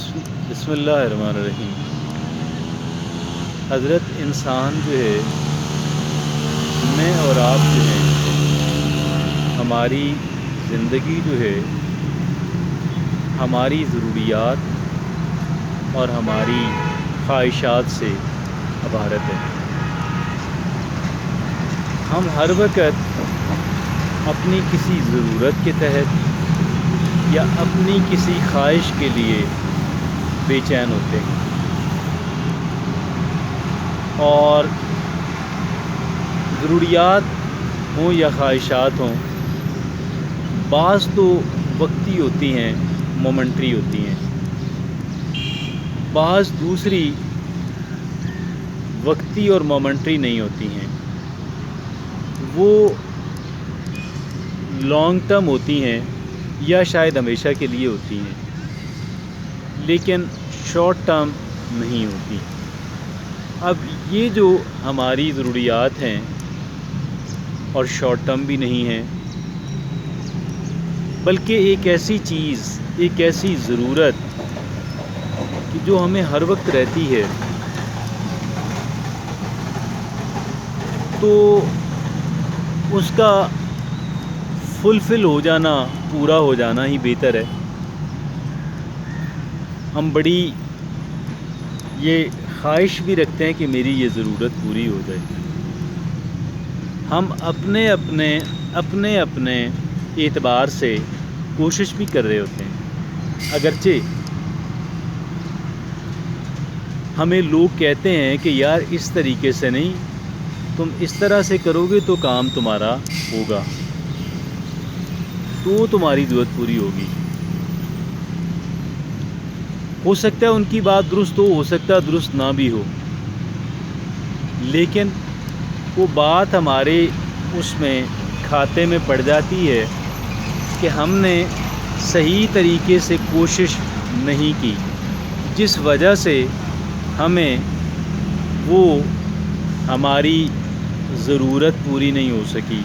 بسم اللہ الرحمن الرحیم۔ حضرت انسان جو ہے، میں اور آپ جو ہیں، ہماری زندگی جو ہے ہماری ضروریات اور ہماری خواہشات سے عبارت ہے۔ ہم ہر وقت اپنی کسی ضرورت کے تحت یا اپنی کسی خواہش کے لیے بے چین ہوتے ہیں، اور ضروریات ہوں یا خواہشات ہوں، بعض تو وقتی ہوتی ہیں، مومنٹری ہوتی ہیں، بعض دوسری وقتی اور مومنٹری نہیں ہوتی ہیں، وہ لانگ ٹرم ہوتی ہیں یا شاید ہمیشہ کے لیے ہوتی ہیں، لیکن شارٹ ٹرم نہیں ہوتی۔ اب یہ جو ہماری ضروریات ہیں اور شارٹ ٹرم بھی نہیں ہیں، بلکہ ایک ایسی چیز، ایک ایسی ضرورت کہ جو ہمیں ہر وقت رہتی ہے، تو اس کا فلفل ہو جانا، پورا ہو جانا ہی بہتر ہے۔ ہم بڑی یہ خواہش بھی رکھتے ہیں کہ میری یہ ضرورت پوری ہو جائے۔ ہم اپنے اپنے اعتبار سے کوشش بھی کر رہے ہوتے ہیں، اگرچہ ہمیں لوگ کہتے ہیں کہ یار اس طریقے سے نہیں، تم اس طرح سے کرو گے تو کام تمہارا ہوگا، تو تمہاری ضرورت پوری ہوگی۔ ہو سکتا ہے ان کی بات درست ہو سکتا ہے درست نہ بھی ہو، لیکن وہ بات ہمارے اس میں کھاتے میں پڑ جاتی ہے کہ ہم نے صحیح طریقے سے کوشش نہیں کی، جس وجہ سے ہمیں وہ ہماری ضرورت پوری نہیں ہو سکی،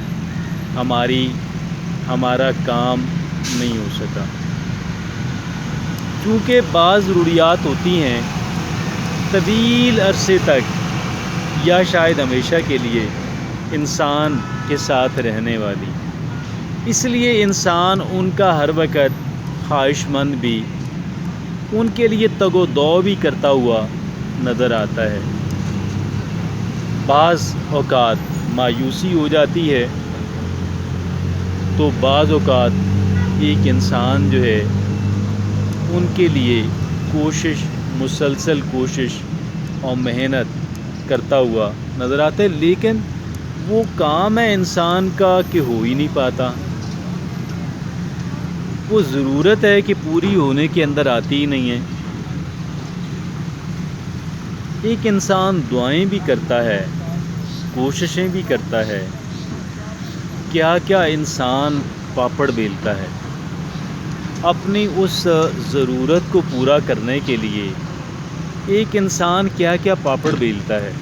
ہمارا کام نہیں ہو سکا۔ کیونکہ بعض ضروریات ہوتی ہیں طویل عرصے تک یا شاید ہمیشہ کے لیے انسان کے ساتھ رہنے والی، اس لیے انسان ان کا ہر وقت خواہش مند بھی، ان کے لیے تگ و دو بھی کرتا ہوا نظر آتا ہے۔ بعض اوقات مایوسی ہو جاتی ہے، تو بعض اوقات ایک انسان جو ہے ان کے لیے مسلسل کوشش اور محنت کرتا ہوا نظر آتا ہے، لیکن وہ کام ہے انسان کا کہ ہو ہی نہیں پاتا۔ وہ ضرورت ہے کہ پوری ہونے کے اندر آتی ہی نہیں ہے۔ ایک انسان دعائیں بھی کرتا ہے، کوششیں بھی کرتا ہے، کیا کیا انسان پاپڑ بیلتا ہے اپنی اس ضرورت کو پورا کرنے کے لیے، ایک انسان کیا کیا پاپڑ بیلتا ہے،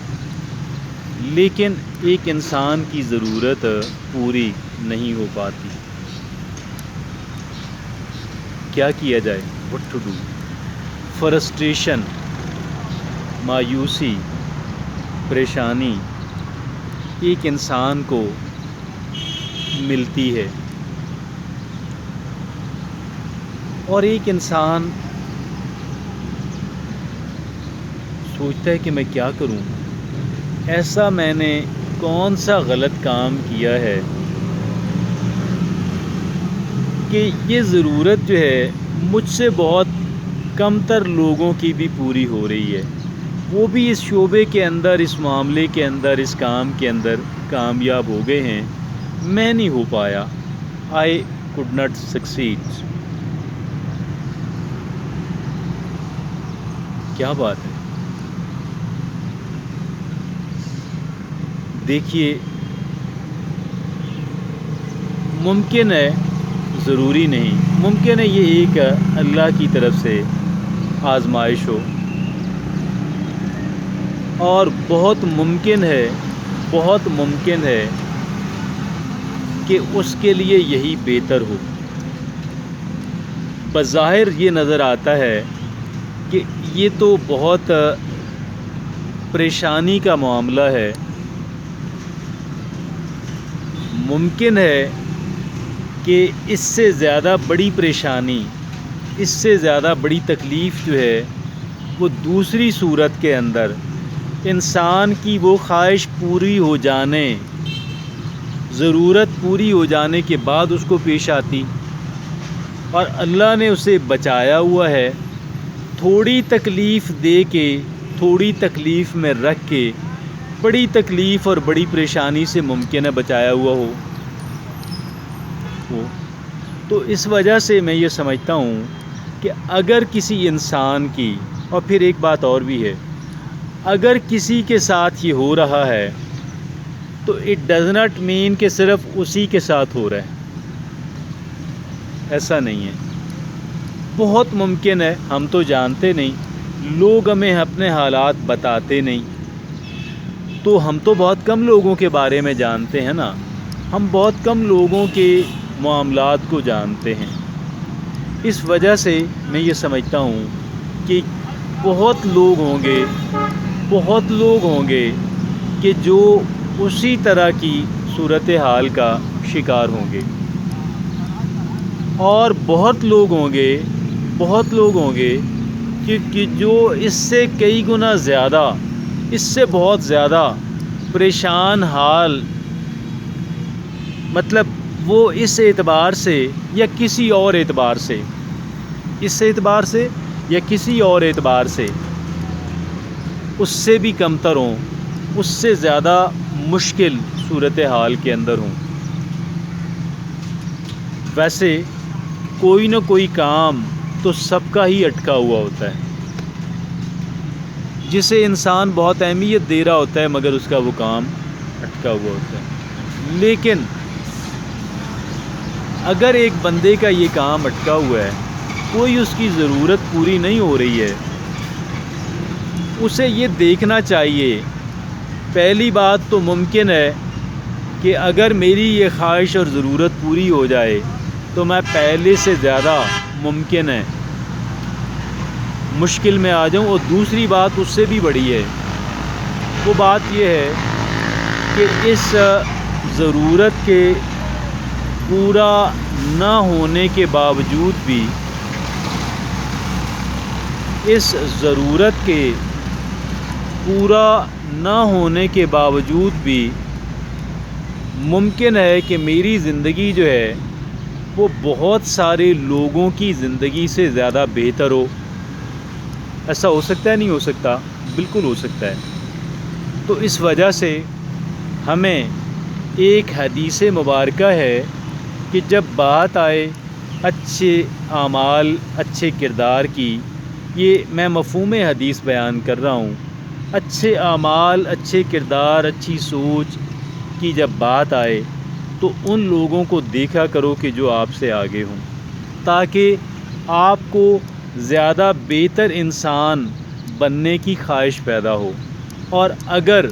لیکن ایک انسان کی ضرورت پوری نہیں ہو پاتی۔ کیا کیا جائے؟ what to do؟ فرسٹریشن، مایوسی، پریشانی ایک انسان کو ملتی ہے، اور ایک انسان سوچتا ہے کہ میں کیا کروں، ایسا میں نے کون سا غلط کام کیا ہے کہ یہ ضرورت جو ہے مجھ سے بہت کم تر لوگوں کی بھی پوری ہو رہی ہے، وہ بھی اس شعبے کے اندر، اس معاملے کے اندر، اس کام کے اندر کامیاب ہو گئے ہیں، میں نہیں ہو پایا۔ I could not succeed۔ کیا بات ہے؟ دیکھیے، ممکن ہے، ضروری نہیں، ممکن ہے یہ ایک اللہ کی طرف سے آزمائش ہو، اور بہت ممکن ہے کہ اس کے لیے یہی بہتر ہو۔ بظاہر یہ نظر آتا ہے کہ یہ تو بہت پریشانی کا معاملہ ہے، ممکن ہے کہ اس سے زیادہ بڑی پریشانی، اس سے زیادہ بڑی تکلیف جو ہے وہ دوسری صورت کے اندر انسان کی وہ خواہش پوری ہو جانے، ضرورت پوری ہو جانے کے بعد اس کو پیش آتی، اور اللہ نے اسے بچایا ہوا ہے، تھوڑی تکلیف دے کے، تھوڑی تکلیف میں رکھ کے بڑی تکلیف اور بڑی پریشانی سے ممکن ہے بچایا ہوا ہو۔ تو اس وجہ سے میں یہ سمجھتا ہوں کہ اگر کسی انسان کی، اور پھر ایک بات اور بھی ہے، اگر کسی کے ساتھ یہ ہو رہا ہے تو اٹ ڈز ناٹ مین کہ صرف اسی کے ساتھ ہو رہا ہے، ایسا نہیں ہے۔ بہت ممکن ہے، ہم تو جانتے نہیں، لوگ ہمیں اپنے حالات بتاتے نہیں، تو ہم تو بہت کم لوگوں کے بارے میں جانتے ہیں نا، ہم بہت کم لوگوں کے معاملات کو جانتے ہیں۔ اس وجہ سے میں یہ سمجھتا ہوں کہ بہت لوگ ہوں گے کہ جو اسی طرح کی صورتحال کا شکار ہوں گے، اور بہت لوگ ہوں گے کہ جو اس سے کئی گنا زیادہ، اس سے بہت زیادہ پریشان حال، مطلب وہ اس اعتبار سے یا کسی اور اعتبار سے، اس اعتبار سے یا کسی اور اعتبار سے اس سے بھی کمتر ہوں، اس سے زیادہ مشکل صورتحال کے اندر ہوں۔ ویسے کوئی نہ کوئی کام تو سب کا ہی اٹکا ہوا ہوتا ہے، جسے انسان بہت اہمیت دے رہا ہوتا ہے مگر اس کا وہ کام اٹکا ہوا ہوتا ہے۔ لیکن اگر ایک بندے کا یہ کام اٹکا ہوا ہے، کوئی اس کی ضرورت پوری نہیں ہو رہی ہے، اسے یہ دیکھنا چاہیے، پہلی بات تو ممکن ہے کہ اگر میری یہ خواہش اور ضرورت پوری ہو جائے تو میں پہلے سے زیادہ ممکن ہے مشکل میں آ جاؤں، اور دوسری بات اس سے بھی بڑی ہے، وہ بات یہ ہے کہ اس ضرورت کے پورا نہ ہونے کے باوجود بھی، اس ضرورت کے پورا نہ ہونے کے باوجود بھی ممکن ہے کہ میری زندگی جو ہے وہ بہت سارے لوگوں کی زندگی سے زیادہ بہتر ہو۔ ایسا ہو سکتا ہے؟ نہیں ہو سکتا؟ بالکل ہو سکتا ہے۔ تو اس وجہ سے ہمیں ایک حدیث مبارکہ ہے کہ جب بات آئے اچھے اعمال، اچھے کردار کی، یہ میں مفہوم حدیث بیان کر رہا ہوں، اچھے اعمال، اچھے کردار، اچھی سوچ کی جب بات آئے تو ان لوگوں کو دیکھا کرو کہ جو آپ سے آگے ہوں، تاکہ آپ کو زیادہ بہتر انسان بننے کی خواہش پیدا ہو۔ اور اگر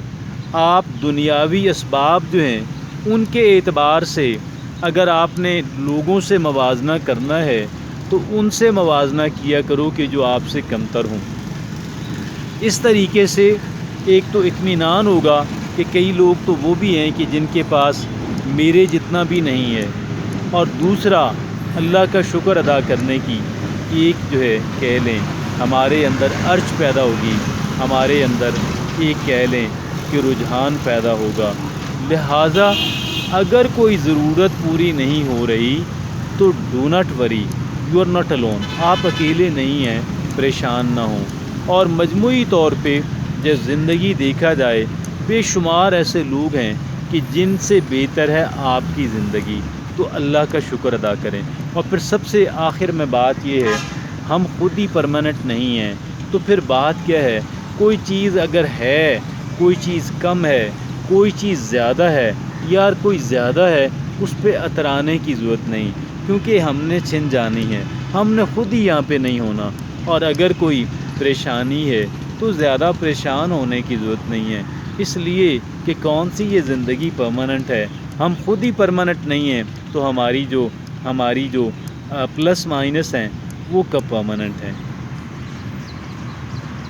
آپ دنیاوی اسباب جو ہیں ان کے اعتبار سے اگر آپ نے لوگوں سے موازنہ کرنا ہے تو ان سے موازنہ کیا کرو کہ جو آپ سے کمتر ہوں۔ اس طریقے سے ایک تو اطمینان ہوگا کہ کئی لوگ تو وہ بھی ہیں کہ جن کے پاس میرے جتنا بھی نہیں ہے، اور دوسرا اللہ کا شکر ادا کرنے کی ایک جو ہے کہہ لیں ہمارے اندر ارج پیدا ہوگی، ہمارے اندر ایک کہہ لیں کہ رجحان پیدا ہوگا۔ لہٰذا اگر کوئی ضرورت پوری نہیں ہو رہی تو do not worry, you are not alone, آپ اکیلے نہیں ہیں، پریشان نہ ہوں۔ اور مجموعی طور پہ جب زندگی دیکھا جائے، بے شمار ایسے لوگ ہیں کہ جن سے بہتر ہے آپ کی زندگی، تو اللہ کا شکر ادا کریں۔ اور پھر سب سے آخر میں بات یہ ہے، ہم خود ہی پرماننٹ نہیں ہیں، تو پھر بات کیا ہے؟ کوئی چیز اگر ہے، کوئی چیز کم ہے، کوئی چیز زیادہ ہے، یار کوئی زیادہ ہے، اس پہ اترانے کی ضرورت نہیں، کیونکہ ہم نے چھن جانی ہے، ہم نے خود ہی یہاں پہ نہیں ہونا۔ اور اگر کوئی پریشانی ہے تو زیادہ پریشان ہونے کی ضرورت نہیں ہے، اس لیے کہ کون سی یہ زندگی پرماننٹ ہے، ہم خود ہی پرماننٹ نہیں ہیں، تو ہماری جو پلس مائنس ہیں وہ کب پرماننٹ ہیں؟